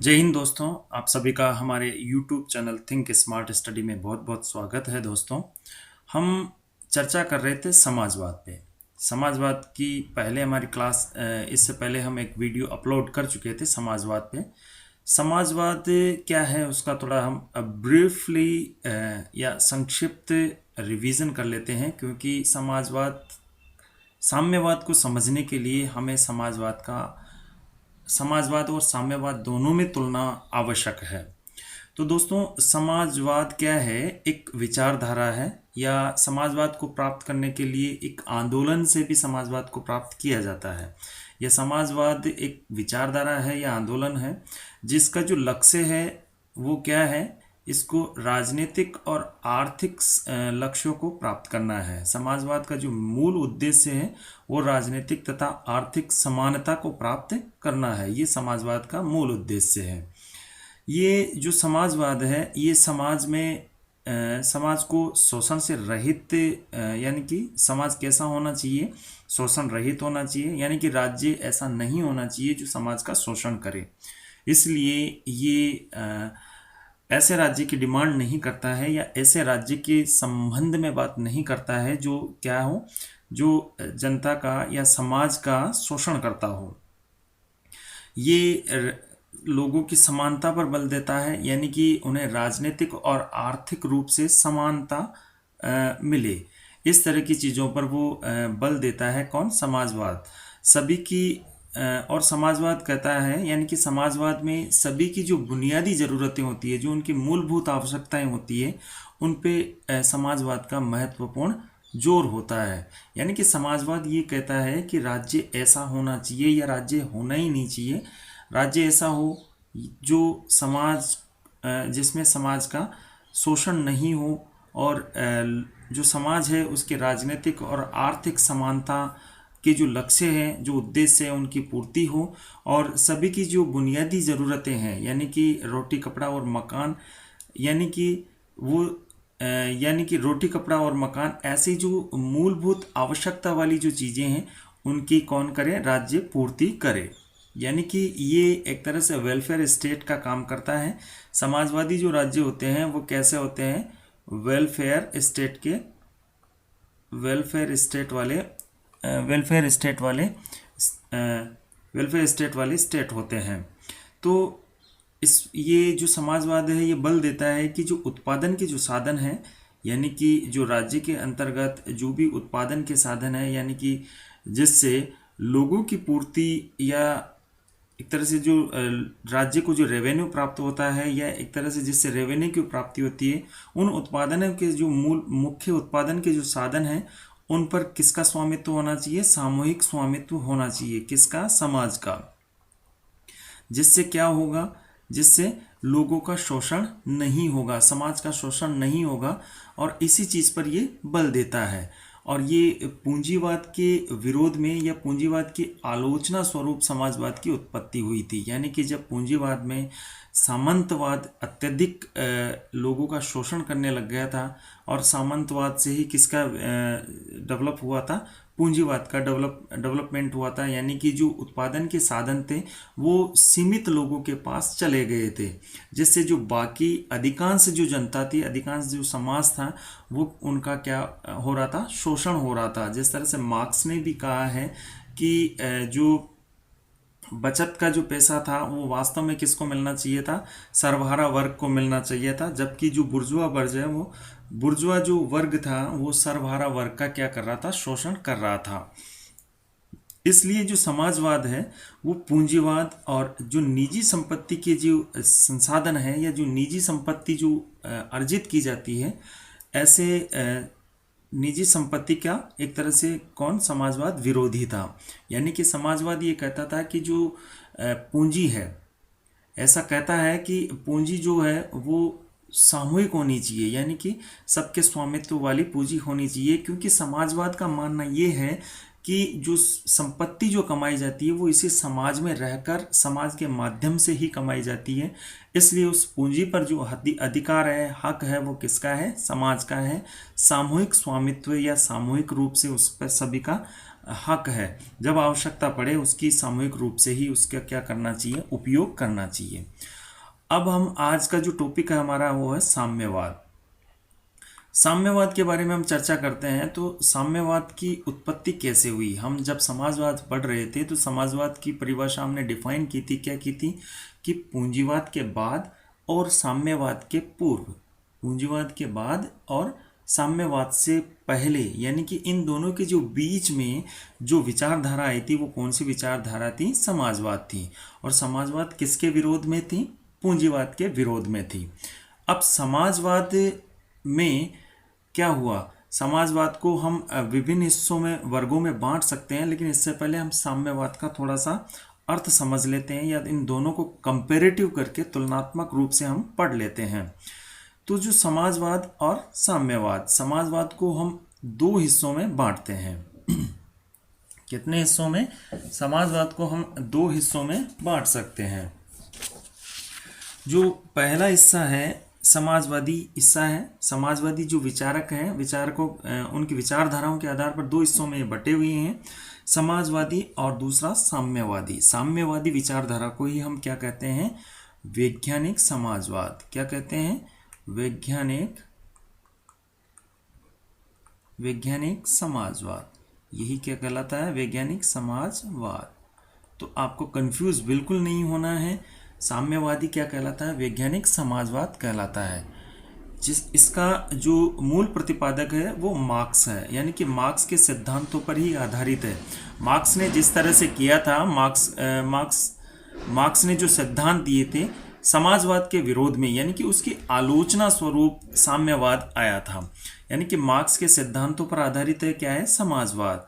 जय हिंद दोस्तों। आप सभी का हमारे YouTube channel think smart study में बहुत बहुत स्वागत है। दोस्तों, हम चर्चा कर रहे थे समाजवाद पे। समाजवाद की पहले हमारी क्लास इससे पहले हम एक वीडियो अपलोड कर चुके थे समाजवाद पे। समाजवाद क्या है उसका थोड़ा हम ब्रीफली या संक्षिप्त रिवीजन कर लेते हैं, क्योंकि साम्यवाद को समझने के लिए हमें समाजवाद और साम्यवाद दोनों में तुलना आवश्यक है। तो दोस्तों, समाजवाद क्या है? एक विचारधारा है, या समाजवाद को प्राप्त करने के लिए एक आंदोलन से भी समाजवाद को प्राप्त किया जाता है। यह समाजवाद एक विचारधारा है या आंदोलन है जिसका जो लक्ष्य है वो क्या है? इसको राजनीतिक और आर्थिक लक्ष्यों को प्राप्त करना है। समाजवाद का जो मूल उद्देश्य है वो राजनीतिक तथा आर्थिक समानता को प्राप्त करना है। ये समाजवाद का मूल उद्देश्य है। ये जो समाजवाद है ये समाज को शोषण से रहित, यानी कि समाज कैसा होना चाहिए? शोषण रहित होना चाहिए, यानी कि राज्य ऐसा नहीं होना चाहिए जो समाज का शोषण करे। इसलिए ये ऐसे राज्य की डिमांड नहीं करता है या ऐसे राज्य के संबंध में बात नहीं करता है जो क्या हो, जो जनता का या समाज का शोषण करता हो। ये लोगों की समानता पर बल देता है, यानी कि उन्हें राजनीतिक और आर्थिक रूप से समानता मिले। इस तरह की चीज़ों पर वो बल देता है। कौन? समाजवाद। सभी की और समाजवाद कहता है, यानी कि समाजवाद में सभी की जो बुनियादी ज़रूरतें होती है, जो उनकी मूलभूत आवश्यकताएं होती है, उन पे समाजवाद का महत्वपूर्ण जोर होता है। यानी कि समाजवाद ये कहता है कि राज्य ऐसा होना चाहिए या राज्य होना ही नहीं चाहिए। राज्य ऐसा हो जो जिसमें समाज का शोषण नहीं हो, और जो समाज है उसके राजनीतिक और आर्थिक समानता के जो लक्ष्य हैं, जो उद्देश्य है, उनकी पूर्ति हो, और सभी की जो बुनियादी ज़रूरतें हैं, यानी कि रोटी कपड़ा और मकान, यानी कि वो यानी कि रोटी कपड़ा और मकान, ऐसी जो मूलभूत आवश्यकता वाली जो चीज़ें हैं उनकी कौन करे? राज्य पूर्ति करे। यानी कि ये एक तरह से वेलफेयर स्टेट का काम करता है। समाजवादी जो राज्य होते हैं वो कैसे होते हैं? वेलफेयर स्टेट वाले स्टेट होते हैं। तो ये जो समाजवाद है ये बल देता है कि जो उत्पादन के जो साधन हैं, यानी कि जो राज्य के अंतर्गत जो भी उत्पादन के साधन है, यानी कि जिससे लोगों की पूर्ति, या एक तरह से जो राज्य को जो रेवेन्यू प्राप्त होता है, या एक तरह से जिससे रेवेन्यू की प्राप्ति होती है, उन उत्पादनों के जो मुख्य उत्पादन के जो साधन हैं उन पर किसका स्वामित्व होना चाहिए? सामूहिक स्वामित्व होना चाहिए। किसका? समाज का। जिससे क्या होगा? जिससे लोगों का शोषण नहीं होगा, समाज का शोषण नहीं होगा, और इसी चीज़ पर ये बल देता है। और ये पूंजीवाद के विरोध में या पूंजीवाद की आलोचना स्वरूप समाजवाद की उत्पत्ति हुई थी। यानी कि जब पूंजीवाद में सामंतवाद अत्यधिक लोगों का शोषण करने लग गया था, और सामंतवाद से ही किसका डेवलप हुआ था? पूंजीवाद का डेवलपमेंट हुआ था। यानी कि जो उत्पादन के साधन थे वो सीमित लोगों के पास चले गए थे, जिससे जो बाकी अधिकांश जो जनता थी, अधिकांश जो समाज था, वो उनका क्या हो रहा था? शोषण हो रहा था। जिस तरह से मार्क्स ने भी कहा है कि जो बचत का जो पैसा था वो वास्तव में किसको मिलना चाहिए था? सर्वहारा वर्ग को मिलना चाहिए था। जबकि जो बुर्जुआ जो वर्ग था वो सर्वहारा वर्ग का क्या कर रहा था? शोषण कर रहा था। इसलिए जो समाजवाद है वो पूंजीवाद और जो निजी संपत्ति के जो संसाधन है, या जो निजी संपत्ति जो अर्जित की जाती है, ऐसे निजी संपत्ति का एक तरह से कौन? समाजवाद विरोधी था। यानी कि समाजवाद ये कहता था कि जो पूंजी है, ऐसा कहता है कि पूंजी जो है वो सामूहिक होनी चाहिए, यानी कि सबके स्वामित्व वाली पूंजी होनी चाहिए। क्योंकि समाजवाद का मानना ये है कि जो संपत्ति जो कमाई जाती है वो इसी समाज में रहकर समाज के माध्यम से ही कमाई जाती है। इसलिए उस पूंजी पर जो अधिकार है, हक है, वो किसका है? समाज का है। सामूहिक स्वामित्व या सामूहिक रूप से उस पर सभी का हक है। जब आवश्यकता पड़े उसकी सामूहिक रूप से ही उसका क्या करना चाहिए? उपयोग करना चाहिए। अब हम आज का जो टॉपिक है हमारा वो है साम्यवाद। साम्यवाद के बारे में हम चर्चा करते हैं। तो साम्यवाद की उत्पत्ति कैसे हुई? हम जब समाजवाद पढ़ रहे थे तो समाजवाद की परिभाषा हमने डिफाइन की थी। क्या की थी? कि पूंजीवाद के बाद और साम्यवाद के पूर्व, पूंजीवाद के बाद और साम्यवाद से पहले, यानी कि इन दोनों के जो बीच में जो विचारधारा आई थी वो कौन सी विचारधारा थी? समाजवाद थी। और समाजवाद किसके विरोध में थी? पूंजीवाद के विरोध में थी। अब समाजवाद में क्या हुआ? समाजवाद को हम विभिन्न हिस्सों में, वर्गों में बांट सकते हैं, लेकिन इससे पहले हम साम्यवाद का थोड़ा सा अर्थ समझ लेते हैं, या इन दोनों को कंपैरेटिव करके तुलनात्मक रूप से हम पढ़ लेते हैं। तो जो समाजवाद और साम्यवाद, समाजवाद को हम दो हिस्सों में बांटते हैं। कितने हिस्सों में? समाजवाद को हम दो हिस्सों में बांट सकते हैं। जो पहला हिस्सा है समाजवादी हिस्सा है। समाजवादी जो विचारक हैं, विचारकों, उनकी विचारधाराओं के आधार पर दो हिस्सों में बटे हुए हैं, समाजवादी और दूसरा साम्यवादी। साम्यवादी विचारधारा को ही हम क्या कहते हैं? वैज्ञानिक समाजवाद। क्या कहते हैं? वैज्ञानिक समाजवाद। यही क्या कहलाता है? वैज्ञानिक समाजवाद। तो आपको कंफ्यूज बिल्कुल नहीं होना है। साम्यवादी क्या कहलाता है? वैज्ञानिक समाजवाद कहलाता है। इसका जो मूल प्रतिपादक है वो मार्क्स है, यानी कि मार्क्स के सिद्धांतों पर ही आधारित है। मार्क्स ने जिस तरह से किया था, मार्क्स ने जो सिद्धांत दिए थे समाजवाद के विरोध में, यानी कि उसकी आलोचना स्वरूप साम्यवाद आया था। यानी कि मार्क्स के सिद्धांतों पर आधारित है क्या है? समाजवाद।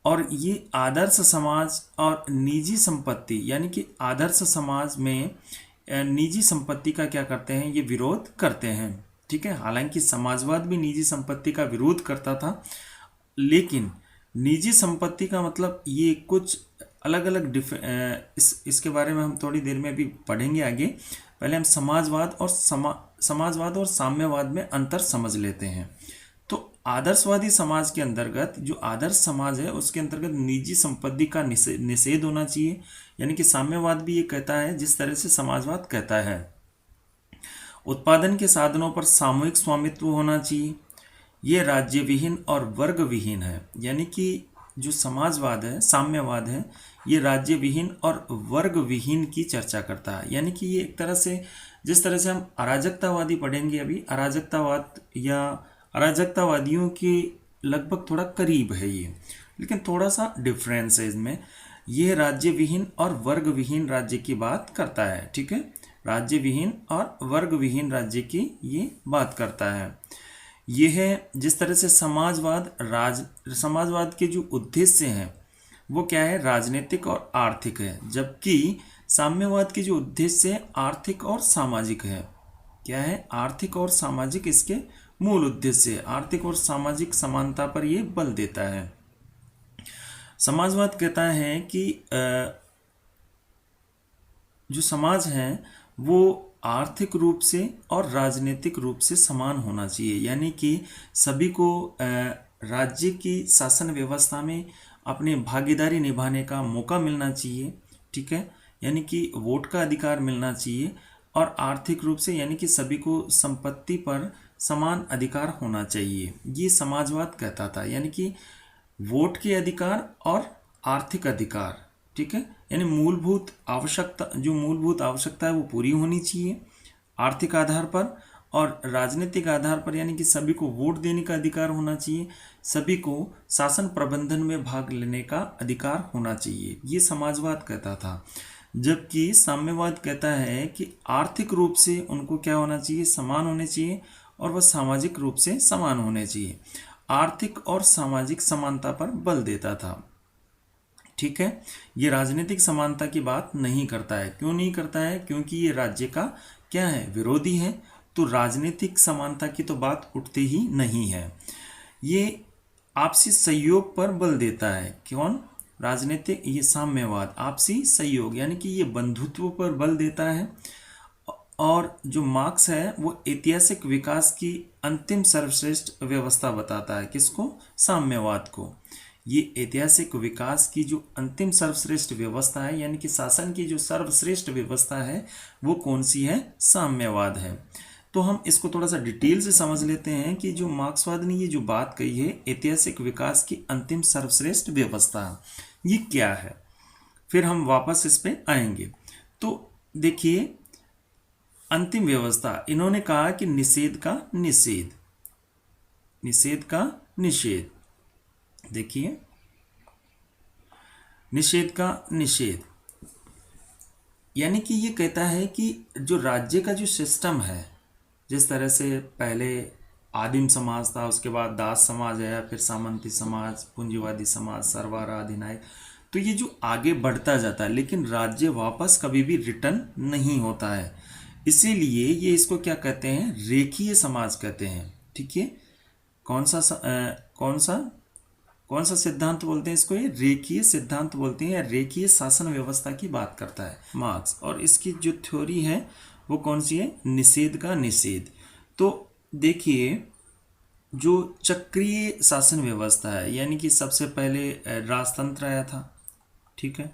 और ये आदर्श समाज और निजी संपत्ति, यानी कि आदर्श समाज में निजी संपत्ति का क्या करते हैं? ये विरोध करते हैं। ठीक है, हालांकि समाजवाद भी निजी संपत्ति का विरोध करता था, लेकिन निजी संपत्ति का मतलब ये कुछ अलग अलग इसके बारे में हम थोड़ी देर में अभी पढ़ेंगे आगे। पहले हम समाजवाद और साम्यवाद में अंतर समझ लेते हैं। तो आदर्शवादी समाज के अंतर्गत, जो आदर्श समाज है उसके अंतर्गत निजी संपत्ति का निषेध होना चाहिए, यानी कि साम्यवाद भी ये कहता है जिस तरह से समाजवाद कहता है। उत्पादन के साधनों पर सामूहिक स्वामित्व होना चाहिए। ये राज्य विहीन और वर्ग विहीन है, यानी कि जो समाजवाद है, साम्यवाद है, ये राज्य विहीन और वर्ग विहीन की चर्चा करता है। यानी कि ये एक तरह से, जिस तरह से हम अराजकतावादी पढ़ेंगे अभी, अराजकतावाद या अराजकतावादियों के लगभग थोड़ा करीब है ये, लेकिन थोड़ा सा डिफरेंस है इसमें। ये राज्य विहीन और वर्ग विहीन राज्य की बात करता है। ठीक है, राज्य विहीन और वर्ग विहीन राज्य की ये बात करता है। ये है जिस तरह से समाजवाद के जो उद्देश्य हैं वो क्या है? राजनीतिक और आर्थिक है, जबकि साम्यवाद के जो उद्देश्य है आर्थिक और सामाजिक है। क्या है? आर्थिक और सामाजिक इसके मूल उद्देश्य। आर्थिक और सामाजिक समानता पर यह बल देता है। समाजवाद कहता है कि जो समाज है वो आर्थिक रूप से और राजनीतिक रूप से समान होना चाहिए, यानी कि सभी को राज्य की शासन व्यवस्था में अपनी भागीदारी निभाने का मौका मिलना चाहिए। ठीक है, यानी कि वोट का अधिकार मिलना चाहिए, और आर्थिक रूप से यानी कि सभी को संपत्ति पर समान अधिकार होना चाहिए। ये समाजवाद कहता था, यानी कि वोट के अधिकार और आर्थिक अधिकार। ठीक है, यानी मूलभूत आवश्यकता, जो मूलभूत आवश्यकता है वो पूरी होनी चाहिए आर्थिक आधार पर, और राजनीतिक आधार पर यानी कि सभी को वोट देने का अधिकार होना चाहिए, सभी को शासन प्रबंधन में भाग लेने का अधिकार होना चाहिए। ये समाजवाद कहता था। जबकि साम्यवाद कहता है कि आर्थिक रूप से उनको क्या होना चाहिए? समान होने चाहिए, और वह सामाजिक रूप से समान होने चाहिए। आर्थिक और सामाजिक समानता पर बल देता था। ठीक है, ये राजनीतिक समानता की बात नहीं करता है। क्यों नहीं करता है? क्योंकि ये राज्य का क्या है? विरोधी है। तो राजनीतिक समानता की तो बात उठती ही नहीं है। ये आपसी सहयोग पर बल देता है। कौन? राजनीतिक, ये साम्यवाद आपसी सहयोग, यानी कि ये बंधुत्व पर बल देता है। और जो मार्क्स है वो ऐतिहासिक विकास की अंतिम सर्वश्रेष्ठ व्यवस्था बताता है। किसको? साम्यवाद को। ये ऐतिहासिक विकास की जो अंतिम सर्वश्रेष्ठ व्यवस्था है, यानी कि शासन की जो सर्वश्रेष्ठ व्यवस्था है वो कौन सी है? साम्यवाद है। तो हम इसको थोड़ा सा डिटेल से समझ लेते हैं कि जो मार्क्सवाद ने ये जो बात कही है ऐतिहासिक विकास की अंतिम सर्वश्रेष्ठ व्यवस्था, ये क्या है, फिर हम वापस इस पे आएंगे। तो देखिए, अंतिम व्यवस्था इन्होंने कहा कि निषेध का निषेध, निषेध का निषेध, देखिए निषेध का निषेध, यानी कि ये कहता है कि जो राज्य का जो सिस्टम है, जिस तरह से पहले आदिम समाज था, उसके बाद दास समाज आया, फिर सामंती समाज, पूंजीवादी समाज, सरवारा अधिनायक, तो ये जो आगे बढ़ता जाता है, लेकिन राज्य वापस कभी भी रिटर्न नहीं होता है। इसीलिए ये इसको क्या कहते हैं? रेखीय समाज कहते हैं। ठीक है, कौन सा सिद्धांत बोलते हैं इसको? ये रेखीय सिद्धांत बोलते हैं, या रेखीय शासन व्यवस्था की बात करता है मार्क्स। और इसकी जो थ्योरी है वो कौन सी है? निषेध का निषेध। तो देखिए, जो चक्रीय शासन व्यवस्था है, यानी कि सबसे पहले राजतंत्र आया था। ठीक है,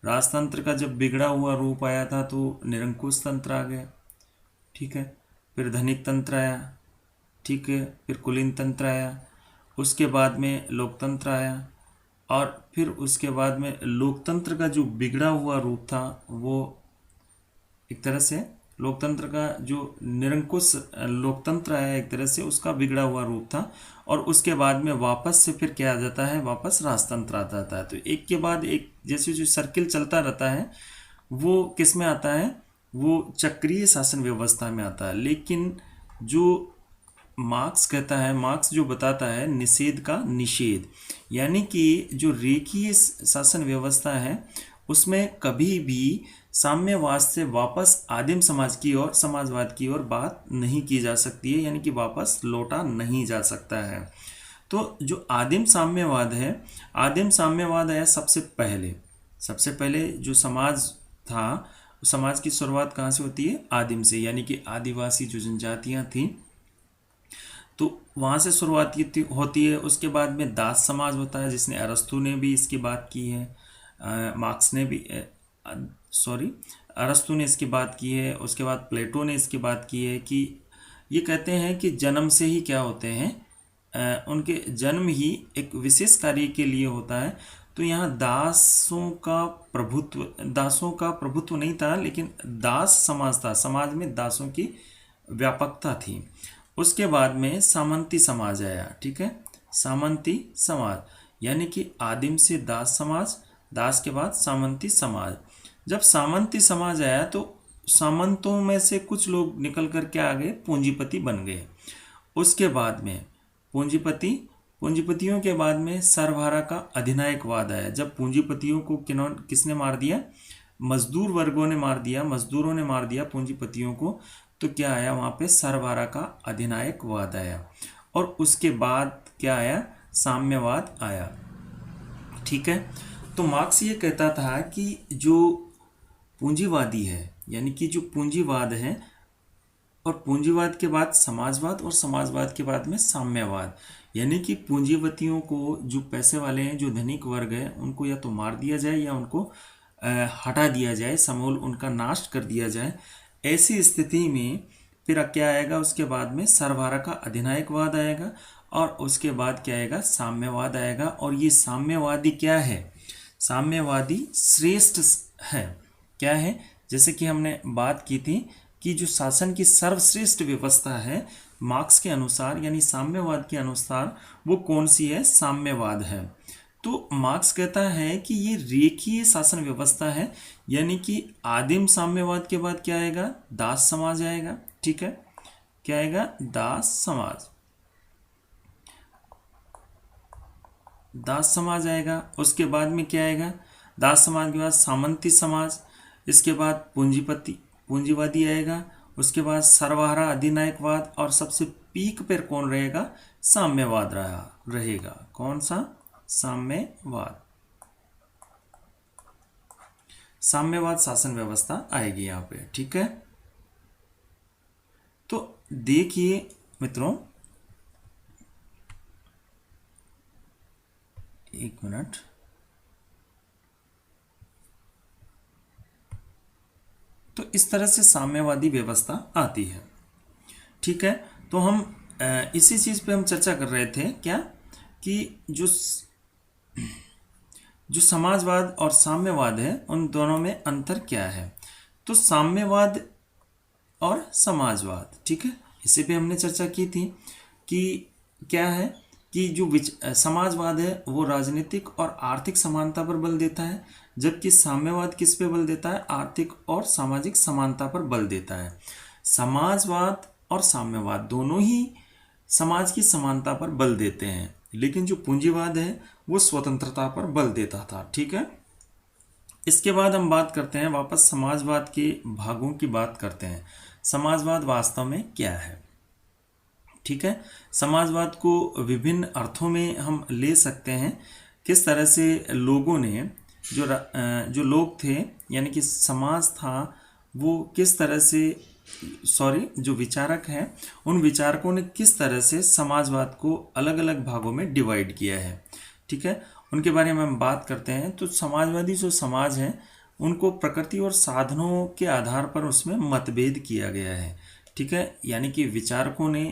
राजतंत्र का जब बिगड़ा हुआ रूप आया था तो निरंकुश तंत्र आ गया। ठीक है, फिर धनिक तंत्र आया। ठीक है, फिर कुलीन तंत्र आया, उसके बाद में लोकतंत्र आया, और फिर उसके बाद में लोकतंत्र का जो बिगड़ा हुआ रूप था वो एक तरह से लोकतंत्र का जो निरंकुश लोकतंत्र आया, एक तरह से उसका बिगड़ा हुआ रूप था। और उसके बाद में वापस से फिर क्या आ जाता है? वापस राजतंत्र आ जाता है। तो एक के बाद एक जैसे जो सर्किल चलता रहता है वो किस में आता है? वो चक्रीय शासन व्यवस्था में आता है। लेकिन जो मार्क्स कहता है, मार्क्स जो बताता है निषेध का निषेध, यानी कि जो रेखीय शासन व्यवस्था है उसमें कभी भी साम्यवाद से वापस आदिम समाज की ओर, समाजवाद की ओर बात नहीं की जा सकती है, यानी कि वापस लौटा नहीं जा सकता है। तो जो आदिम साम्यवाद है, आदिम साम्यवाद है सबसे पहले जो समाज था, समाज की शुरुआत कहाँ से होती है? आदिम से, यानी कि आदिवासी जो जनजातियां थीं, तो वहाँ से शुरुआत होती है। उसके बाद में दास समाज होता है, जिसने अरस्तु ने भी इसकी बात की है, मार्क्स ने भी सॉरी अरस्तु ने इसकी बात की है। उसके बाद प्लेटो ने इसकी बात की है कि ये कहते हैं कि जन्म से ही क्या होते हैं, उनके जन्म ही एक विशेष कार्य के लिए होता है। तो यहाँ दासों का प्रभुत्व नहीं था, लेकिन दास समाज था, समाज में दासों की व्यापकता थी। उसके बाद में सामंती समाज आया। ठीक है, सामंती समाज, यानी कि आदिम से दास समाज, दास के बाद सामंती समाज। जब सामंती समाज आया तो सामंतों में से कुछ लोग निकल कर के आ गए, पूंजीपति बन गए। उसके बाद में पूंजीपतियों के बाद में सरभारा का अधिनायकवाद आया। जब पूंजीपतियों को किसने मार दिया? मजदूर वर्गों ने मार दिया, मजदूरों ने मार दिया पूंजीपतियों को। तो क्या आया वहाँ पे? सरभारा का अधिनायकवाद आया। और उसके बाद क्या आया? साम्यवाद आया। ठीक है, तो मार्क्स ये कहता था कि जो पूंजीवादी है, यानी कि जो पूंजीवाद है, और पूंजीवाद के बाद समाजवाद, और समाजवाद के बाद में साम्यवाद, यानी कि पूंजीपतियों को, जो पैसे वाले हैं, जो धनिक वर्ग है, उनको या तो मार दिया जाए या उनको हटा दिया जाए, समूल उनका नाश कर दिया जाए। ऐसी स्थिति में फिर क्या आएगा? उसके बाद में सरभारा का अधिनायकवाद आएगा, और उसके बाद क्या आएगा? साम्यवाद आएगा। और ये साम्यवादी क्या है? साम्यवादी श्रेष्ठ है। क्या है? जैसे कि हमने बात की थी कि जो शासन की सर्वश्रेष्ठ व्यवस्था है मार्क्स के अनुसार, यानी साम्यवाद के अनुसार, वो कौन सी है? साम्यवाद है। तो मार्क्स कहता है कि ये रेखीय शासन व्यवस्था है, यानी कि आदिम साम्यवाद के बाद क्या आएगा? दास समाज आएगा। ठीक है, क्या आएगा? दास समाज, दास समाज आएगा। उसके बाद में क्या आएगा? दास समाज के बाद सामंती समाज, इसके बाद पूंजीवादी आएगा, उसके बाद सर्वहारा अधिनायकवाद, और सबसे पीक पर कौन रहेगा? साम्यवाद रहेगा। कौन सा? साम्यवाद। साम्यवाद शासन व्यवस्था आएगी यहाँ पे। ठीक है, तो देखिए मित्रों, एक मिनट। तो इस तरह से साम्यवादी व्यवस्था आती है। ठीक है, तो हम इसी चीज़ पे हम चर्चा कर रहे थे क्या, कि जो समाजवाद और साम्यवाद है उन दोनों में अंतर क्या है। तो साम्यवाद और समाजवाद, ठीक है, इसी पे हमने चर्चा की थी कि क्या है कि जो समाजवाद है वो राजनीतिक और आर्थिक समानता पर बल देता है, जबकि साम्यवाद किस पे बल देता है, आर्थिक और सामाजिक समानता पर बल देता है। समाजवाद और साम्यवाद दोनों ही समाज की समानता पर बल देते हैं, लेकिन जो पूंजीवाद है वो स्वतंत्रता पर बल देता था। ठीक है, इसके बाद हम बात करते हैं वापस समाजवाद के भागों की बात करते हैं। समाजवाद वास्तव में क्या है। ठीक है, समाजवाद को विभिन्न अर्थों में हम ले सकते हैं। किस तरह से लोगों ने जो लोग थे, यानी कि समाज था, वो किस तरह से जो विचारक हैं उन विचारकों ने किस तरह से समाजवाद को अलग अलग भागों में डिवाइड किया है। ठीक है, उनके बारे में हम बात करते हैं। तो समाजवादी जो समाज है उनको प्रकृति और साधनों के आधार पर उसमें मतभेद किया गया है। ठीक है, यानी कि विचारकों ने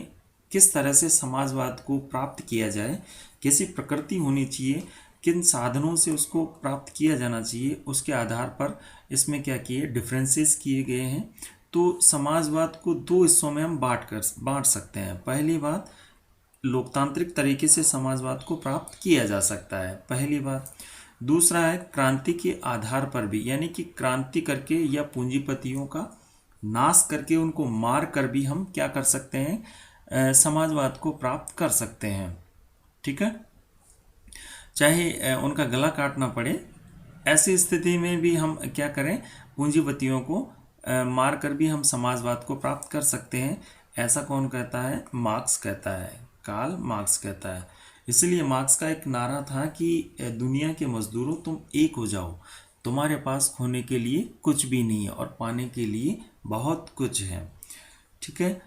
किस तरह से समाजवाद को प्राप्त किया जाए, कैसी प्रकृति होनी चाहिए, किन साधनों से उसको प्राप्त किया जाना चाहिए, उसके आधार पर इसमें क्या किए डिफरेंसेस किए गए हैं। तो समाजवाद को दो हिस्सों में हम बांट सकते हैं। पहली बात, लोकतांत्रिक तरीके से समाजवाद को प्राप्त किया जा सकता है, पहली बात। दूसरा है क्रांति के आधार पर भी, यानी कि क्रांति करके या पूंजीपतियों का नाश करके उनको मार कर भी हम क्या कर सकते हैं, समाजवाद को प्राप्त कर सकते हैं। ठीक है, चाहे उनका गला काटना पड़े, ऐसी स्थिति में भी हम क्या करें, पूंजीपतियों को मार कर भी हम समाजवाद को प्राप्त कर सकते हैं। ऐसा कौन कहता है, मार्क्स कहता है, कार्ल मार्क्स कहता है। इसलिए मार्क्स का एक नारा था कि दुनिया के मजदूरों तुम एक हो जाओ, तुम्हारे पास खोने के लिए कुछ भी नहीं है और पाने के लिए बहुत कुछ है। ठीक है,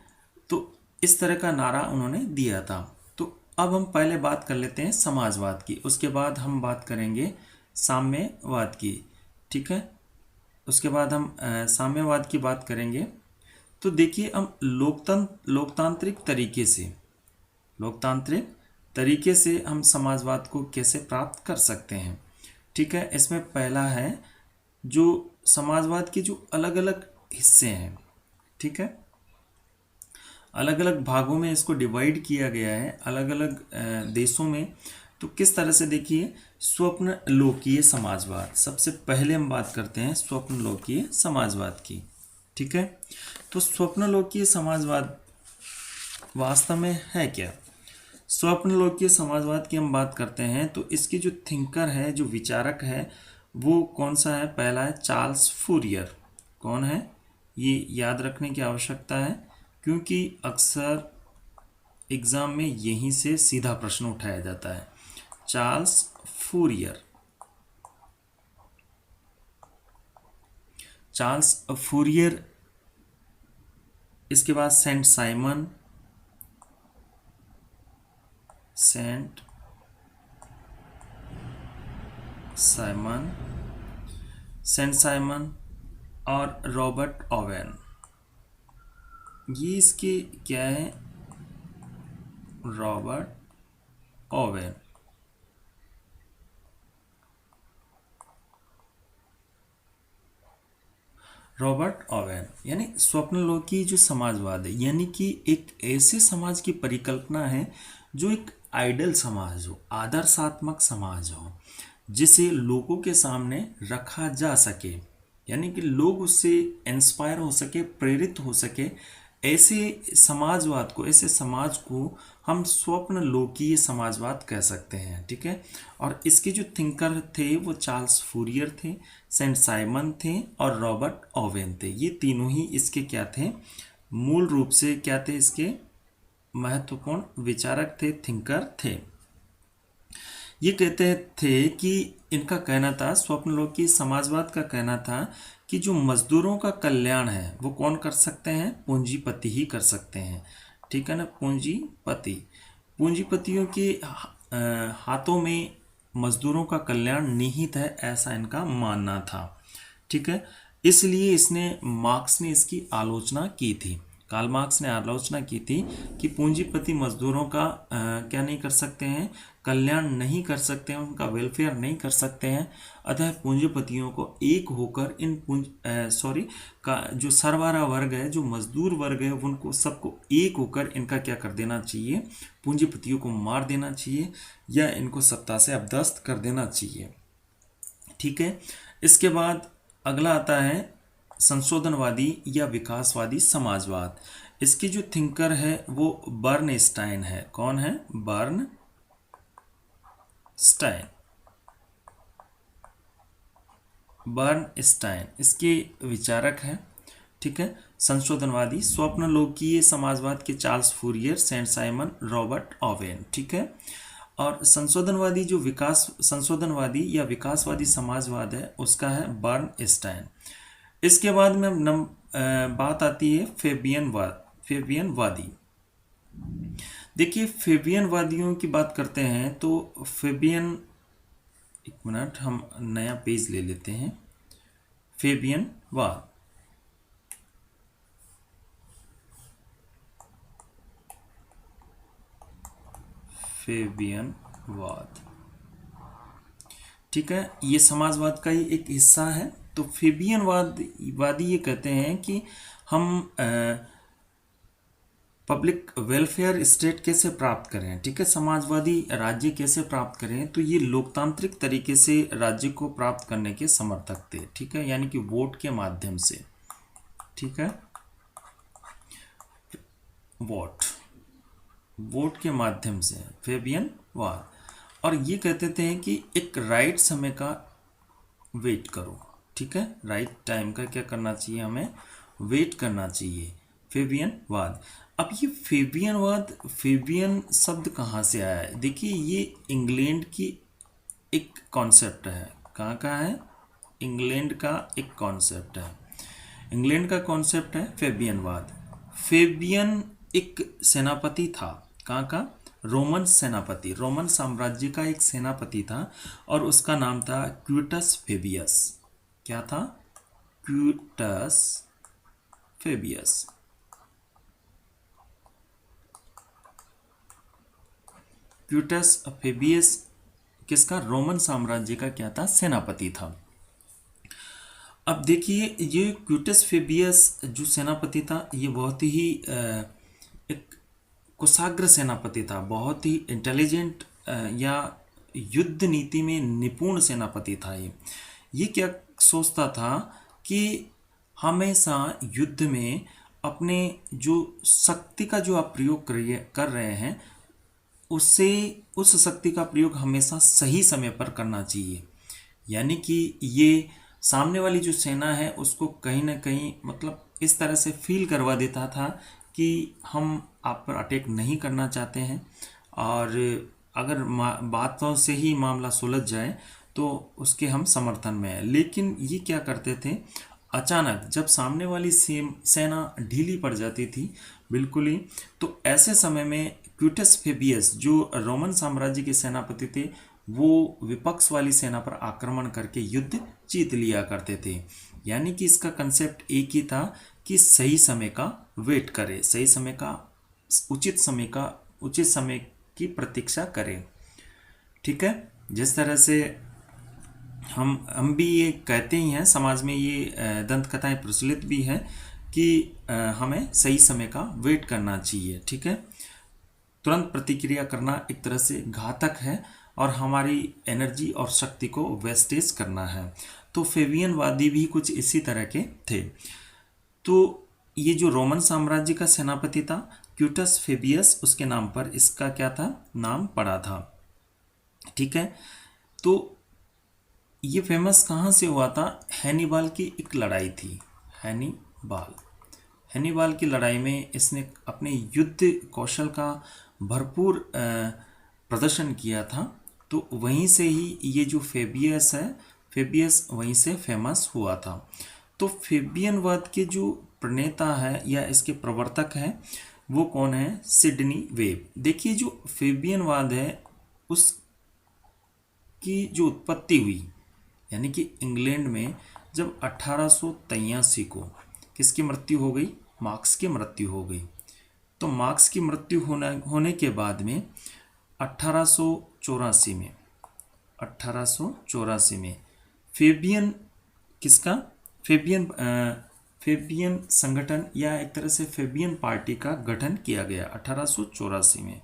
तो इस तरह का नारा उन्होंने दिया था। तो अब हम पहले बात कर लेते हैं समाजवाद की, उसके बाद हम बात करेंगे साम्यवाद की। ठीक है, उसके बाद हम साम्यवाद की बात करेंगे। तो देखिए, हम लोकतांत्रिक तरीके से हम समाजवाद को कैसे प्राप्त कर सकते हैं। ठीक है, इसमें पहला है जो समाजवाद के जो अलग अलग हिस्से हैं। ठीक है, अलग अलग भागों में इसको डिवाइड किया गया है, अलग अलग देशों में। तो किस तरह से, देखिए, स्वप्न लोकीय समाजवाद, सबसे पहले हम बात करते हैं स्वप्न लोकीय समाजवाद की। ठीक है, तो स्वप्न लोकीय समाजवाद वास्तव में है क्या। स्वप्न लोकीय समाजवाद की हम बात करते हैं तो इसकी जो थिंकर है, जो विचारक है, वो कौन सा है, पहला है चार्ल्स फूरियर। कौन है, ये याद रखने की आवश्यकता है क्योंकि अक्सर एग्जाम में यहीं से सीधा प्रश्न उठाया जाता है। Charles Fourier, Charles Fourier. इसके बाद सेंट साइमन और रॉबर्ट ओवेन, ये इसके क्या है, रॉबर्ट ओवेन। यानी स्वप्नलोकी जो समाजवाद है, यानी कि एक ऐसे समाज की परिकल्पना है जो एक आइडल समाज हो, आदर्शात्मक समाज हो, जिसे लोगों के सामने रखा जा सके, यानी कि लोग उससे इंस्पायर हो सके, प्रेरित हो सके। ऐसे समाजवाद को, ऐसे समाज को हम स्वप्न लोकीय समाजवाद कह सकते हैं। ठीक है, और इसके जो थिंकर थे वो चार्ल्स फूरियर थे, सेंट साइमन थे और रॉबर्ट ओवेन थे। ये तीनों ही इसके क्या थे, मूल रूप से क्या थे, इसके महत्वपूर्ण विचारक थे, थिंकर थे। ये कहते थे कि इनका कहना था, स्वप्नलोकी समाजवाद का कहना था कि जो मजदूरों का कल्याण है वो कौन कर सकते हैं, पूंजीपति ही कर सकते हैं। ठीक है ना, पूंजीपतियों के हाथों में मजदूरों का कल्याण निहित है, ऐसा इनका मानना था। ठीक है, इसलिए मार्क्स ने इसकी आलोचना की थी। कार्ल मार्क्स ने आलोचना की थी कि पूंजीपति मजदूरों का क्या नहीं कर सकते हैं, कल्याण नहीं कर सकते हैं, उनका वेलफेयर नहीं कर सकते हैं। अतः पूंजीपतियों को एक होकर इन का जो सरबराह वर्ग है, जो मजदूर वर्ग है, उनको सबको एक होकर इनका क्या कर देना चाहिए, पूंजीपतियों को मार देना चाहिए या इनको सत्ता से अपदस्थ कर देना चाहिए। ठीक है, इसके बाद अगला आता है संशोधनवादी या विकासवादी समाजवाद। इसकी जो थिंकर है वो बर्नस्टाइन है। कौन है? बर्नस्टाइन इसके विचारक हैं। ठीक है, संशोधनवादी स्वप्नलोकीय समाजवाद के Charles Fourier, Saint Simon, Robert Owen. ठीक है, और संशोधनवादी या विकासवादी समाजवाद है उसका है बर्नस्टाइन। इसके बाद में बात आती है फेबियनवादी। देखिए, फेबियनवादियों की बात करते हैं तो एक मिनट, हम नया पेज ले लेते हैं। फेबियनवाद, ठीक है, ये समाजवाद का ही एक हिस्सा है। तो फेबियनवादी ये कहते हैं कि हम पब्लिक वेलफेयर स्टेट कैसे प्राप्त करें। ठीक है, समाजवादी राज्य कैसे प्राप्त करें, तो ये लोकतांत्रिक तरीके से राज्य को प्राप्त करने के समर्थक थे। ठीक है, यानी कि वोट के माध्यम से। ठीक है, वोट के माध्यम से फेबियनवाद। और ये कहते थे कि एक राइट समय का वेट करो। ठीक है, राइट टाइम का क्या करना चाहिए, हमें वेट करना चाहिए। फेबियनवाद। अब ये फेबियन शब्द कहाँ से आया है? देखिए, ये इंग्लैंड की एक कॉन्सेप्ट है। कहाँ का है? इंग्लैंड का एक कॉन्सेप्ट है। इंग्लैंड का कॉन्सेप्ट है फेबियनवाद। फेबियन एक सेनापति था। कहाँ का? रोमन सेनापति, रोमन साम्राज्य का एक सेनापति था और उसका नाम था क्विटस फेबियस। क्या था? क्विटस फेबियस। क्विटस फेबियस किसका? रोमन साम्राज्य का क्या था? सेनापति था। अब देखिए, ये क्विटस फेबियस जो सेनापति था, ये बहुत ही एक कुशाग्र सेनापति था, बहुत ही इंटेलिजेंट या युद्ध नीति में निपुण सेनापति था। ये क्या सोचता था कि हमेशा युद्ध में अपने जो शक्ति का जो आप प्रयोग कर रहे हैं, उससे उस शक्ति का प्रयोग हमेशा सही समय पर करना चाहिए। यानी कि ये सामने वाली जो सेना है उसको कहीं ना कहीं मतलब इस तरह से फील करवा देता था कि हम आप पर अटैक नहीं करना चाहते हैं, और अगर बातों से ही मामला सुलझ जाए तो उसके हम समर्थन में हैं। लेकिन ये क्या करते थे, अचानक जब सामने वाली सेना ढीली पड़ जाती थी बिल्कुल ही, तो ऐसे समय में क्विटस फेबियस जो रोमन साम्राज्य के सेनापति थे, वो विपक्ष वाली सेना पर आक्रमण करके युद्ध जीत लिया करते थे। यानी कि इसका कंसेप्ट एक ही था कि सही समय का वेट करे, सही समय का उचित समय की प्रतीक्षा करें। ठीक है, जिस तरह से हम भी ये कहते ही हैं, समाज में ये दंत कथाएं प्रचलित भी हैं कि हमें सही समय का वेट करना चाहिए। ठीक है, तुरंत प्रतिक्रिया करना एक तरह से घातक है और हमारी एनर्जी और शक्ति को वेस्टेज करना है। तो फेबियनवादी भी कुछ इसी तरह के थे। तो ये जो रोमन साम्राज्य का सेनापति था क्विटस फेबियस, उसके नाम पर इसका क्या था, नाम पड़ा था। ठीक है, तो ये फेमस कहाँ से हुआ था? हैनिबाल की एक लड़ाई थी। हैनिबाल की लड़ाई में इसने अपने युद्ध कौशल का भरपूर प्रदर्शन किया था। तो वहीं से ही ये जो फेबियस वहीं से फेमस हुआ था। तो फेबियनवाद के जो प्रणेता है या इसके प्रवर्तक हैं वो कौन है? Sidney web. देखिए, जो फेबियनवाद है की जो उत्पत्ति हुई, यानी कि इंग्लैंड में जब 1883 को किसकी मृत्यु हो गई, मार्क्स की मृत्यु हो गई। तो मार्क्स की मृत्यु होने के बाद में 1884 में 1884 में फेबियन किसका फेबियन संगठन या एक तरह से फेबियन पार्टी का गठन किया गया 1884 में।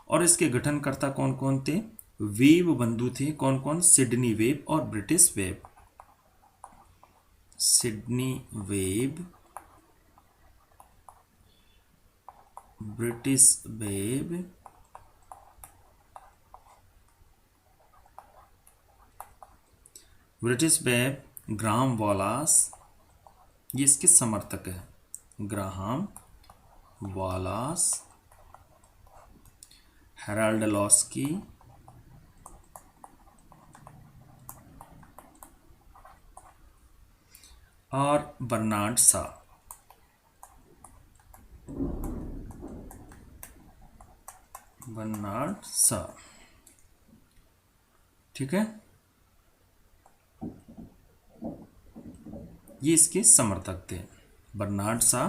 और इसके गठनकर्ता कौन कौन थे, वेब बंधु थे। कौन कौन, सिडनी वेब और Beatrice Webb. Sidney Webb, Beatrice Webb, Graham Wallas, ये इसके समर्थक है। ग्राहम वॉलास, हेराल्ड लॉस्की, और बर्नार्ड शॉ। ठीक है, ये इसके समर्थक थे। Bernard Shaw,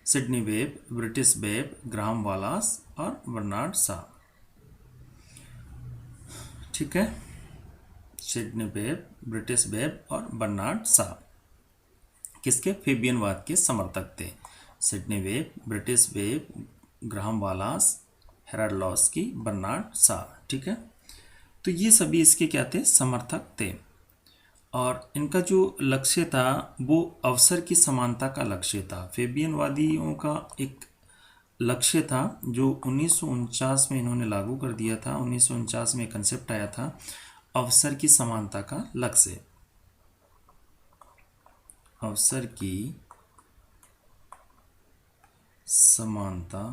Sidney Webb, Beatrice Webb, Graham Wallas और बर्नार्ड शॉ। ठीक है, सिडनी वेब, ब्रिटिश वेब और बर्नार्ड शॉ किसके, फेबियनवाद के समर्थक थे। Sidney Webb, Beatrice Webb, Graham Wallas, Harold Laski, Bernard Shaw. ठीक है, तो ये सभी इसके क्या थे, समर्थक थे। और इनका जो लक्ष्य था वो अवसर की समानता का लक्ष्य था। फेबियनवादियों का एक लक्ष्य था जो 1949 में इन्होंने लागू कर दिया था। 1949 में कंसेप्ट आया था अवसर की समानता का लक्ष्य। अवसर की समानता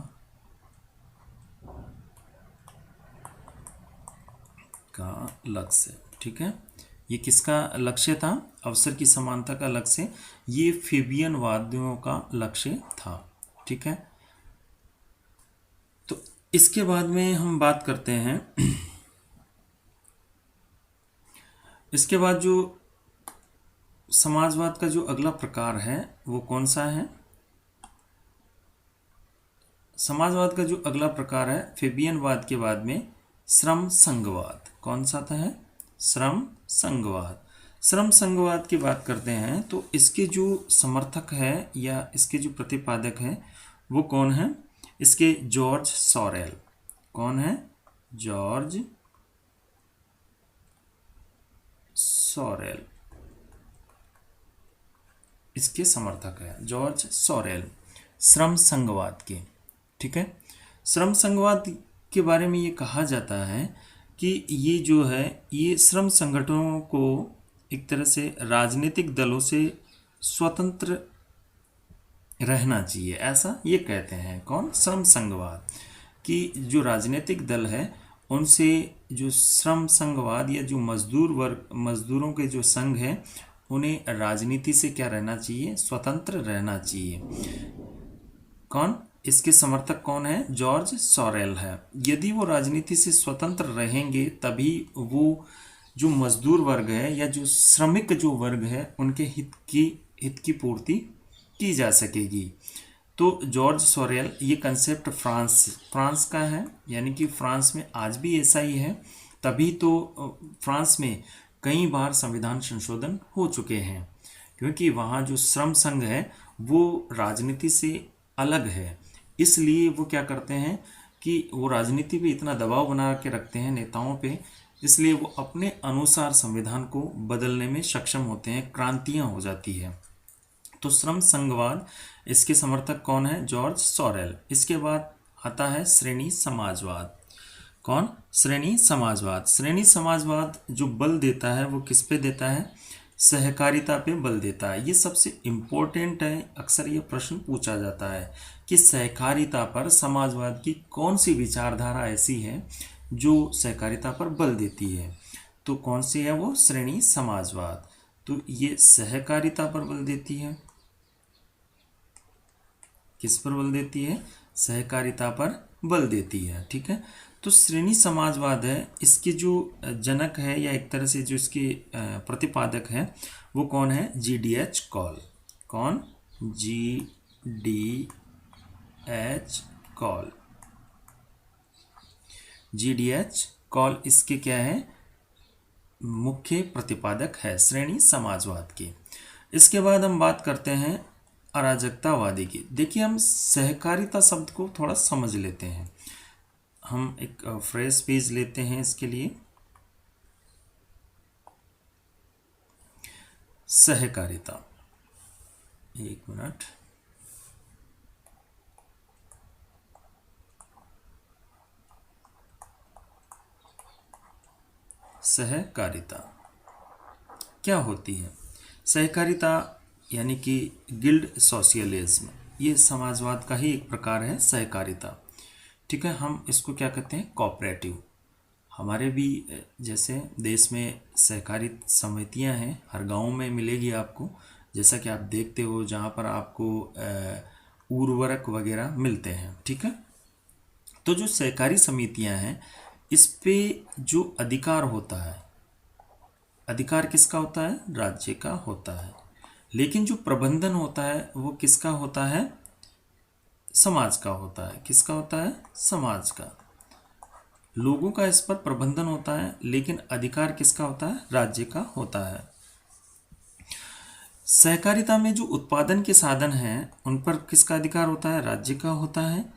का लक्ष्य। ठीक है, ये किसका लक्ष्य था, अवसर की समानता का लक्ष्य, ये फेबियनवादियों का लक्ष्य था। ठीक है, तो इसके बाद में हम बात करते हैं, इसके बाद जो समाजवाद का जो अगला प्रकार है वो कौन सा है। समाजवाद का जो अगला प्रकार है फेबियनवाद के बाद में श्रम संघवाद। कौन सा था है, श्रम संघवाद। श्रम संघवाद की बात करते हैं तो इसके जो समर्थक है या इसके जो प्रतिपादक है वो कौन है, इसके जॉर्ज सॉरेल। कौन है, जॉर्ज सॉरेल इसके समर्थक है, जॉर्ज सॉरेल, श्रम संघवाद के। ठीक है, श्रम संघवाद के बारे में ये कहा जाता है कि ये जो है ये श्रम संगठनों को एक तरह से राजनीतिक दलों से स्वतंत्र रहना चाहिए, ऐसा ये कहते हैं। कौन, श्रम संघवाद, कि जो राजनीतिक दल है उनसे जो श्रम संघवाद या जो मजदूरों के जो संघ है उन्हें राजनीति से क्या रहना चाहिए, स्वतंत्र रहना चाहिए। कौन, इसके समर्थक कौन है, जॉर्ज सॉरेल है। यदि वो राजनीति से स्वतंत्र रहेंगे तभी वो जो मजदूर वर्ग है या जो श्रमिक जो वर्ग है उनके हित की पूर्ति की जा सकेगी। तो जॉर्ज सॉरेल, ये कंसेप्ट फ्रांस का है, यानी कि फ्रांस में आज भी ऐसा ही है। तभी तो फ्रांस में कई बार संविधान संशोधन हो चुके हैं, क्योंकि वहाँ जो श्रम संघ है वो राजनीति से अलग है। इसलिए वो क्या करते हैं कि वो राजनीति पे इतना दबाव बना के रखते हैं नेताओं पे, इसलिए वो अपने अनुसार संविधान को बदलने में सक्षम होते हैं, क्रांतियाँ हो जाती है। तो श्रम संघवाद, इसके समर्थक कौन है, जॉर्ज सॉरेल। इसके बाद आता है श्रेणी समाजवाद। कौन, श्रेणी समाजवाद। श्रेणी समाजवाद जो बल देता है वो किस पे देता है, सहकारिता पे बल देता है। ये सबसे इम्पोर्टेंट है, अक्सर ये प्रश्न पूछा जाता है कि सहकारिता पर समाजवाद की कौन सी विचारधारा ऐसी है जो सहकारिता पर बल देती है। तो कौन सी है वो, श्रेणी समाजवाद। तो ये सहकारिता पर बल देती है। किस पर बल देती है, सहकारिता पर बल देती है। ठीक है, तो श्रेणी समाजवाद है, इसके जो जनक है या एक तरह से जो इसके प्रतिपादक है वो कौन है? GDH call. कौन? GDH call. GDH कॉल इसके क्या है? मुख्य प्रतिपादक है श्रेणी समाजवाद के। इसके बाद हम बात करते हैं अराजकतावादी की। देखिए, हम सहकारिता शब्द को थोड़ा समझ लेते हैं। हम एक फ्रेश पेज लेते हैं इसके लिए। सहकारिता, एक मिनट। सहकारिता क्या होती है? सहकारिता यानी कि गिल्ड सोशलिज्म, ये समाजवाद का ही एक प्रकार है सहकारिता। ठीक है, हम इसको क्या कहते हैं? कोऑपरेटिव। हमारे भी जैसे देश में सहकारी समितियां हैं, हर गांव में मिलेगी आपको, जैसा कि आप देखते हो, जहां पर आपको उर्वरक वगैरह मिलते हैं। ठीक है, तो जो सहकारी समितियां हैं इस पे जो अधिकार होता है, अधिकार किसका होता है? राज्य का होता है। लेकिन जो प्रबंधन होता है वो किसका होता है? समाज का होता है। किसका होता है? समाज का। लोगों का इस पर प्रबंधन होता है, लेकिन अधिकार किसका होता है? राज्य का होता है। सहकारिता में जो उत्पादन के साधन हैं उन पर किसका अधिकार होता है? राज्य का होता है।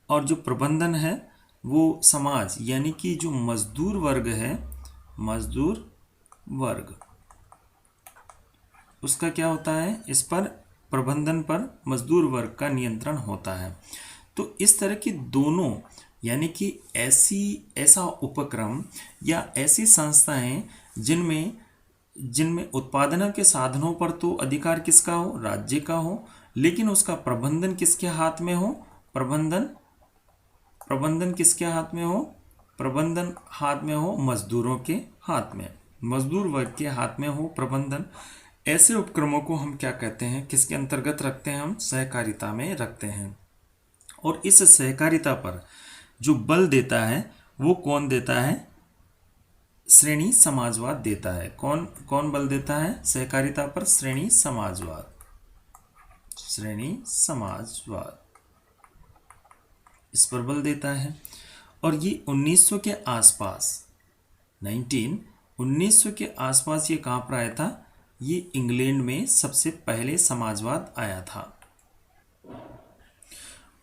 और जो प्रबंधन है वो समाज यानी कि जो मजदूर वर्ग है, मजदूर वर्ग, उसका क्या होता है? इस पर प्रबंधन पर मजदूर वर्ग का नियंत्रण होता है। तो इस तरह की दोनों यानी कि ऐसा उपक्रम या ऐसी संस्थाएं जिनमें उत्पादन के साधनों पर तो अधिकार किसका हो? राज्य का हो, लेकिन उसका प्रबंधन किसके हाथ में हो? प्रबंधन किसके हाथ में हो? प्रबंधन हाथ में हो मजदूरों के हाथ में, मजदूर वर्ग के हाथ में हो प्रबंधन। ऐसे उपक्रमों को हम क्या कहते हैं? किसके अंतर्गत रखते हैं? हम सहकारिता में रखते हैं। और इस सहकारिता पर जो बल देता है वो कौन देता है? श्रेणी समाजवाद देता है। कौन बल देता है सहकारिता पर? श्रेणी समाजवाद। श्रेणी समाजवाद इस पर बल देता है। और ये 1900 के आसपास, 1900 के आसपास ये कहाँ पर आया था? ये इंग्लैंड में सबसे पहले समाजवाद आया था।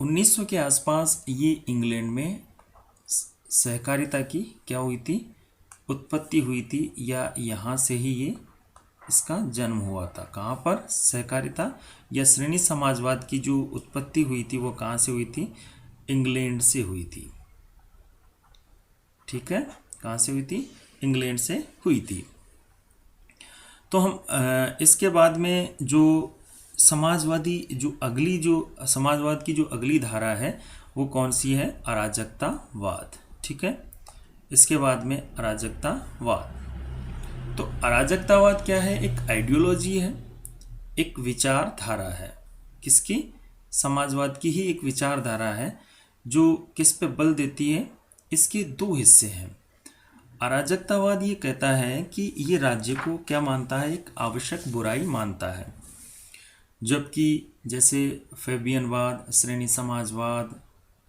1900 के आसपास ये इंग्लैंड में सहकारिता की क्या हुई थी? उत्पत्ति हुई थी, या यहाँ से ही ये इसका जन्म हुआ था। कहाँ पर? सहकारिता या श्रेणी समाजवाद की जो उत्पत्ति हुई थी वो कहाँ से हुई थी? इंग्लैंड से हुई थी। ठीक है, कहाँ से हुई थी? इंग्लैंड से हुई थी। तो हम इसके बाद में जो समाजवाद की जो अगली धारा है वो कौन सी है? अराजकतावाद। ठीक है, इसके बाद में अराजकतावाद। तो अराजकतावाद क्या है? एक आइडियोलॉजी है, एक विचारधारा है। किसकी? समाजवाद की ही एक विचारधारा है जो किस पे बल देती है? इसके दो हिस्से हैं। अराजकतावाद ये कहता है कि ये राज्य को क्या मानता है? एक आवश्यक बुराई मानता है। जबकि जैसे फैबियनवाद, श्रेणी समाजवाद,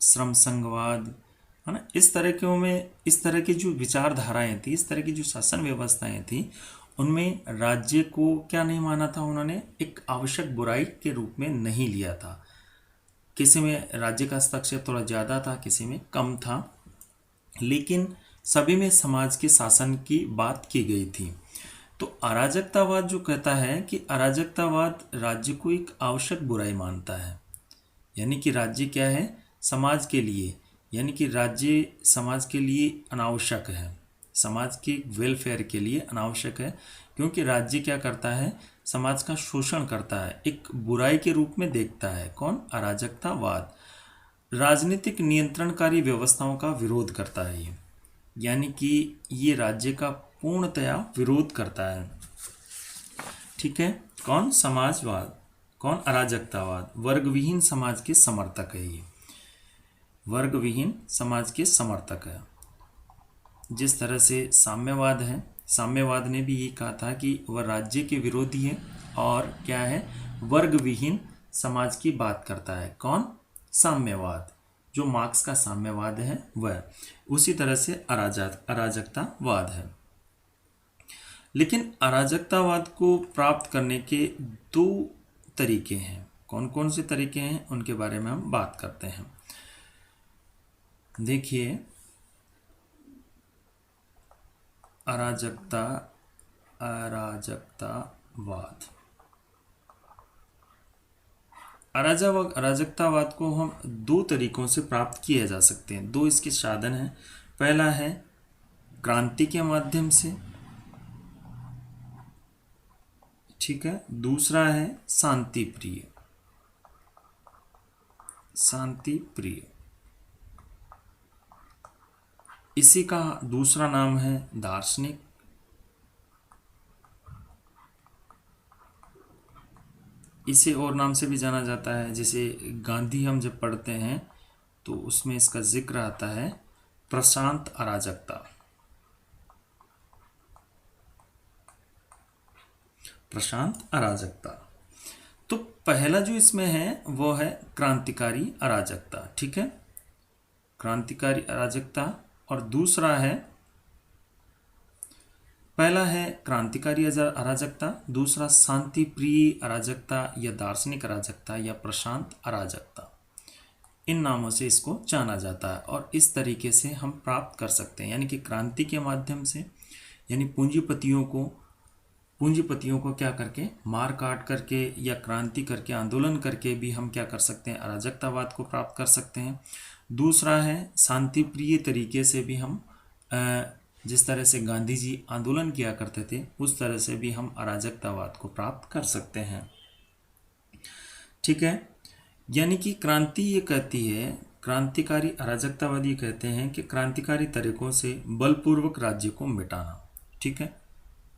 श्रम संघवाद, है ना, इस तरह की जो विचारधाराएं थी, इस तरह की जो शासन व्यवस्थाएं थी, उनमें राज्य को क्या नहीं माना था? उन्होंने एक आवश्यक बुराई के रूप में नहीं लिया था। किसी में राज्य का हस्तक्षेप थोड़ा ज़्यादा था, किसी में कम था, लेकिन सभी में समाज के शासन की बात की गई थी। तो अराजकतावाद जो कहता है कि अराजकतावाद राज्य को एक आवश्यक बुराई मानता है, यानी कि राज्य क्या है? समाज के लिए, यानी कि राज्य समाज के लिए अनावश्यक है, समाज के वेलफेयर के लिए अनावश्यक है, क्योंकि राज्य क्या करता है? समाज का शोषण करता है, एक बुराई के रूप में देखता है। कौन? अराजकतावाद। राजनीतिक नियंत्रणकारी व्यवस्थाओं का विरोध करता है ये, यानी कि ये राज्य का पूर्णतया विरोध करता है। ठीक है, कौन? समाजवाद। कौन? अराजकतावाद। वर्गविहीन समाज के समर्थक है ये, वर्गविहीन समाज के समर्थक है। जिस तरह से साम्यवाद है, साम्यवाद ने भी ये कहा था कि वह राज्य के विरोधी है और क्या है, वर्ग विहीन समाज की बात करता है। कौन? साम्यवाद। जो मार्क्स का साम्यवाद है वह। उसी तरह से अराजकतावाद है। लेकिन अराजकतावाद को प्राप्त करने के दो तरीके हैं। कौन कौन से तरीके हैं उनके बारे में हम बात करते हैं। देखिए, अराजकतावाद, अराजकतावाद को हम दो तरीकों से प्राप्त किए जा सकते हैं। दो इसके साधन हैं। पहला है क्रांति के माध्यम से, ठीक है। दूसरा है शांति प्रिय। इसी का दूसरा नाम है दार्शनिक। इसे और नाम से भी जाना जाता है, जैसे गांधी हम जब पढ़ते हैं तो उसमें इसका जिक्र आता है प्रशांत अराजकता। प्रशांत अराजकता। तो पहला जो इसमें है वो है क्रांतिकारी अराजकता, ठीक है, क्रांतिकारी अराजकता। और दूसरा है, पहला है क्रांतिकारी अराजकता, दूसरा शांति प्रिय अराजकता या दार्शनिक अराजकता या प्रशांत अराजकता। इन नामों से इसको जाना जाता है और इस तरीके से हम प्राप्त कर सकते हैं, यानी कि क्रांति के माध्यम से, यानी पूंजीपतियों को क्या करके, मार काट करके या क्रांति करके, आंदोलन करके भी हम क्या कर सकते हैं, अराजकतावाद को प्राप्त कर सकते हैं। दूसरा है शांति प्रिय तरीके से भी हम, जिस तरह से गांधी जी आंदोलन किया करते थे उस तरह से भी हम अराजकतावाद को प्राप्त कर सकते हैं, ठीक है। यानी कि क्रांति ये कहती है, क्रांतिकारी अराजकतावादी ये कहते हैं कि क्रांतिकारी तरीकों से बलपूर्वक राज्य को मिटाना, ठीक है,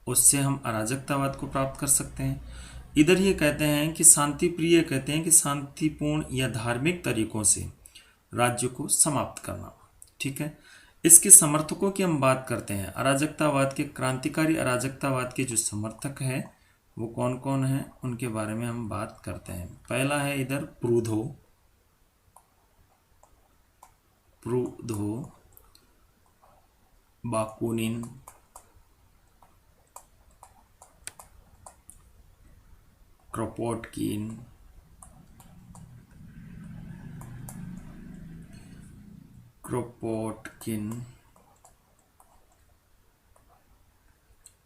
उससे हम अराजकतावाद को प्राप्त कर सकते हैं। इधर ये कहते हैं कि शांति प्रिय कहते हैं कि शांतिपूर्ण या धार्मिक तरीकों से राज्य को समाप्त करना, ठीक है। इसके समर्थकों की हम बात करते हैं। अराजकतावाद के, क्रांतिकारी अराजकतावाद के जो समर्थक हैं वो कौन कौन हैं उनके बारे में हम बात करते हैं। पहला है इधर प्रूदो, बाकुनिन, क्रोपोटकिन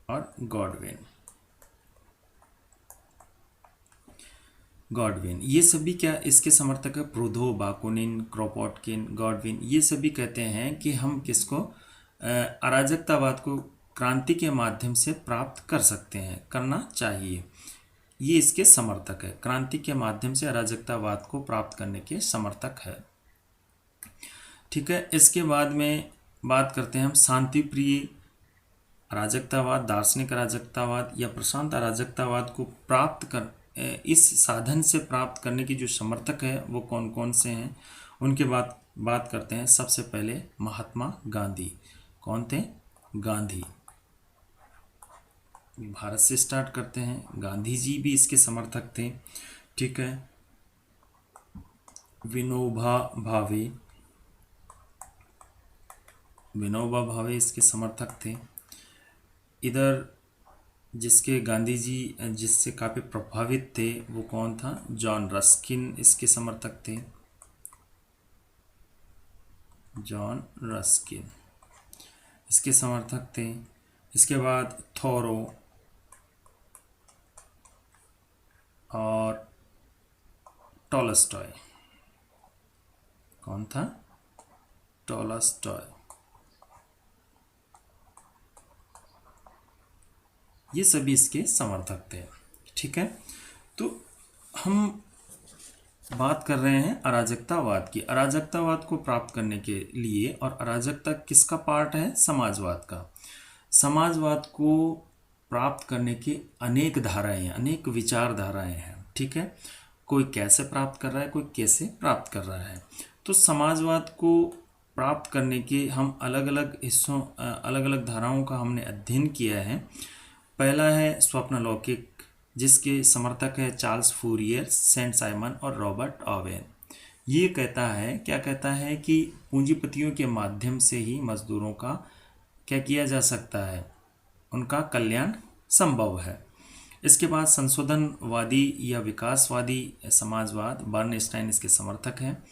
और गॉडविन, ये सभी क्या इसके समर्थक है। प्रूदो, बाकुनिन, क्रोपोटकिन, गॉडविन, ये सभी कहते हैं कि हम किसको, अराजकतावाद को क्रांति के माध्यम से प्राप्त कर सकते हैं, करना चाहिए। ये इसके समर्थक है, क्रांति के माध्यम से अराजकतावाद को प्राप्त करने के समर्थक है, ठीक है। इसके बाद में बात करते हैं हम शांति प्रिय अराजकतावाद, दार्शनिक अराजकतावाद या प्रशांत अराजकतावाद को प्राप्त कर, इस साधन से प्राप्त करने की जो समर्थक है वो कौन कौन से हैं उनके बात करते हैं। सबसे पहले महात्मा गांधी। कौन थे? गांधी। भारत से स्टार्ट करते हैं। गांधी जी भी इसके समर्थक थे, ठीक है। विनोबा भावे इसके समर्थक थे। इधर जिसके गांधी जी जिससे काफ़ी प्रभावित थे वो कौन था? जॉन रस्किन इसके समर्थक थे। जॉन रस्किन इसके समर्थक थे। इसके बाद थोरो और टॉलस्टॉय। कौन था? टॉलस्टॉय। ये सभी इसके समर्थक थे, ठीक है। तो हम बात कर रहे हैं अराजकतावाद की। अराजकतावाद को प्राप्त करने के लिए, और अराजकता किसका पार्ट है? समाजवाद का। समाजवाद को प्राप्त करने की अनेक धाराएं हैं, अनेक विचारधाराएं हैं, ठीक है। कोई कैसे प्राप्त कर रहा है, कोई कैसे प्राप्त कर रहा है। तो समाजवाद को प्राप्त करने के हम अलग अलग हिस्सों अलग अलग धाराओं का हमने अध्ययन किया है। पहला है स्वप्नलौकिक, जिसके समर्थक है चार्ल्स फूरियर, सेंट साइमन और रॉबर्ट ओवेन। ये कहता है, क्या कहता है कि पूंजीपतियों के माध्यम से ही मजदूरों का क्या किया जा सकता है, उनका कल्याण संभव है। इसके बाद संशोधनवादी या विकासवादी समाजवाद, बर्नस्टाइन इसके समर्थक हैं।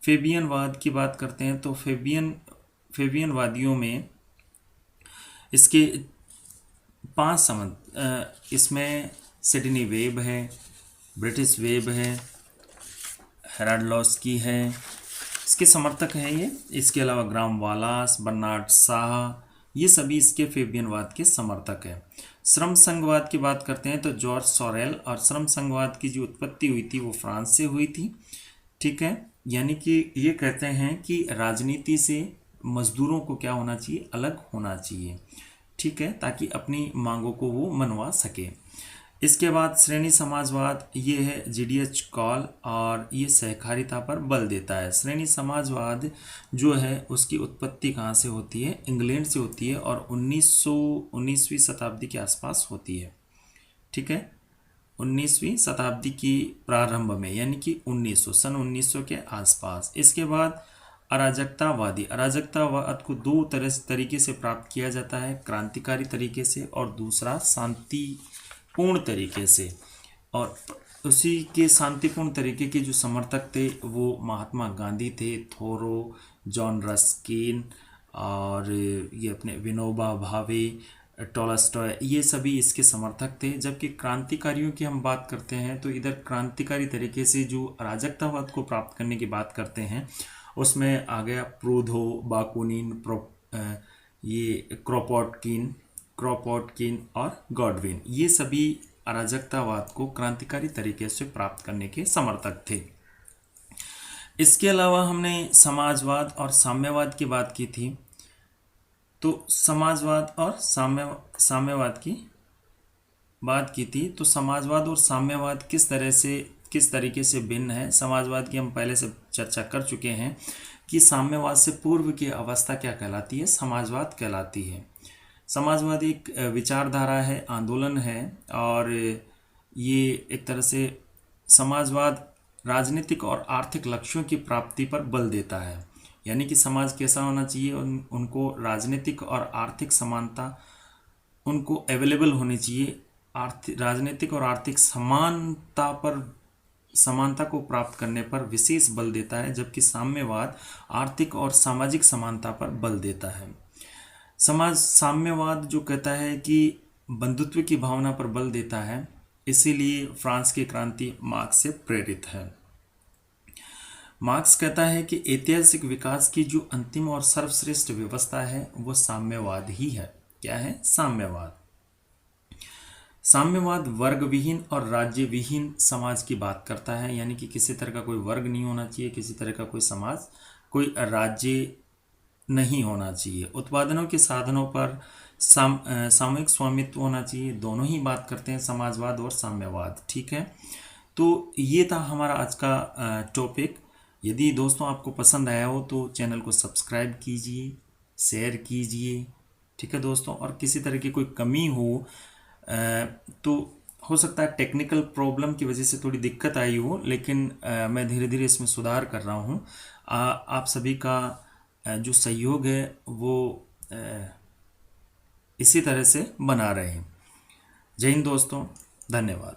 फेबियनवाद की बात करते हैं तो फेबियनवादियों में इसके 5 इसमें सिडनी वेब है, ब्रिटिश वेब है, हेराल्डोस्की है, इसके समर्थक हैं ये। इसके अलावा ग्राम वालास, बर्नार्ड शाह, ये सभी इसके फेबियनवाद के समर्थक हैं। श्रम संघवाद की बात करते हैं तो जॉर्ज सोरेल, और श्रम संघवाद की जो उत्पत्ति हुई थी वो फ्रांस से हुई थी। ठीक है, यानी कि ये कहते हैं कि राजनीति से मजदूरों को क्या होना चाहिए, अलग होना चाहिए। ठीक है, ताकि अपनी मांगों को वो मनवा सके। इसके बाद श्रेणी समाजवाद, ये है जीडीएच कॉल, और ये सहकारिता पर बल देता है। श्रेणी समाजवाद जो है उसकी उत्पत्ति कहाँ से होती है, इंग्लैंड से होती है, और 19वीं शताब्दी के आसपास होती है। ठीक है, 19वीं शताब्दी की प्रारंभ में, यानी कि सन 1900 के आसपास। इसके बाद अराजकतावाद को 2 तरीके से प्राप्त किया जाता है, क्रांतिकारी तरीके से और दूसरा शांतिपूर्ण तरीके से। और उसी के शांतिपूर्ण तरीके के जो समर्थक थे वो महात्मा गांधी थे, थोरो, जॉन रस्किन, और ये अपने विनोबा भावे, टॉलस्टॉय, ये सभी इसके समर्थक थे। जबकि क्रांतिकारियों की हम बात करते हैं तो इधर क्रांतिकारी तरीके से जो अराजकतावाद को प्राप्त करने की बात करते हैं उसमें आ गया प्रूधो, बाकुनिन, ये क्रोपोटकिन और गॉडविन। ये सभी अराजकतावाद को क्रांतिकारी तरीके से प्राप्त करने के समर्थक थे। इसके अलावा हमने समाजवाद और साम्यवाद की बात की थी। तो समाजवाद और साम्यवाद की बात की थी तो समाजवाद और साम्यवाद किस तरीके से भिन्न है। समाजवाद की हम पहले से चर्चा कर चुके हैं कि साम्यवाद से पूर्व की अवस्था क्या कहलाती है, समाजवाद कहलाती है। समाजवाद एक विचारधारा है, आंदोलन है, और ये एक तरह से समाजवाद राजनीतिक और आर्थिक लक्ष्यों की प्राप्ति पर बल देता है। यानी कि समाज कैसा होना चाहिए, उनको राजनीतिक और आर्थिक समानता उनको अवेलेबल होनी चाहिए। राजनीतिक और आर्थिक समानता को प्राप्त करने पर विशेष बल देता है, जबकि साम्यवाद आर्थिक और सामाजिक समानता पर बल देता है। साम्यवाद जो कहता है कि बंधुत्व की भावना पर बल देता है, इसीलिए फ्रांस की क्रांति मार्क्स से प्रेरित है। मार्क्स कहता है कि ऐतिहासिक विकास की जो अंतिम और सर्वश्रेष्ठ व्यवस्था है वो साम्यवाद ही है। क्या है? साम्यवाद। साम्यवाद वर्ग विहीन और राज्य विहीन समाज की बात करता है, यानी कि किसी तरह का कोई वर्ग नहीं होना चाहिए, किसी तरह का कोई समाज, कोई राज्य नहीं होना चाहिए। उत्पादनों के साधनों पर सामूहिक स्वामित्व होना चाहिए। दोनों ही बात करते हैं, समाजवाद और साम्यवाद। ठीक है, तो ये था हमारा आज का टॉपिक। यदि दोस्तों आपको पसंद आया हो तो चैनल को सब्सक्राइब कीजिए, शेयर कीजिए। ठीक है दोस्तों, और किसी तरह की कोई कमी हो तो हो सकता है टेक्निकल प्रॉब्लम की वजह से थोड़ी दिक्कत आई हो, लेकिन मैं धीरे धीरे इसमें सुधार कर रहा हूँ। आप सभी का जो सहयोग है वो इसी तरह से बना रहे। जय हिंद दोस्तों, धन्यवाद।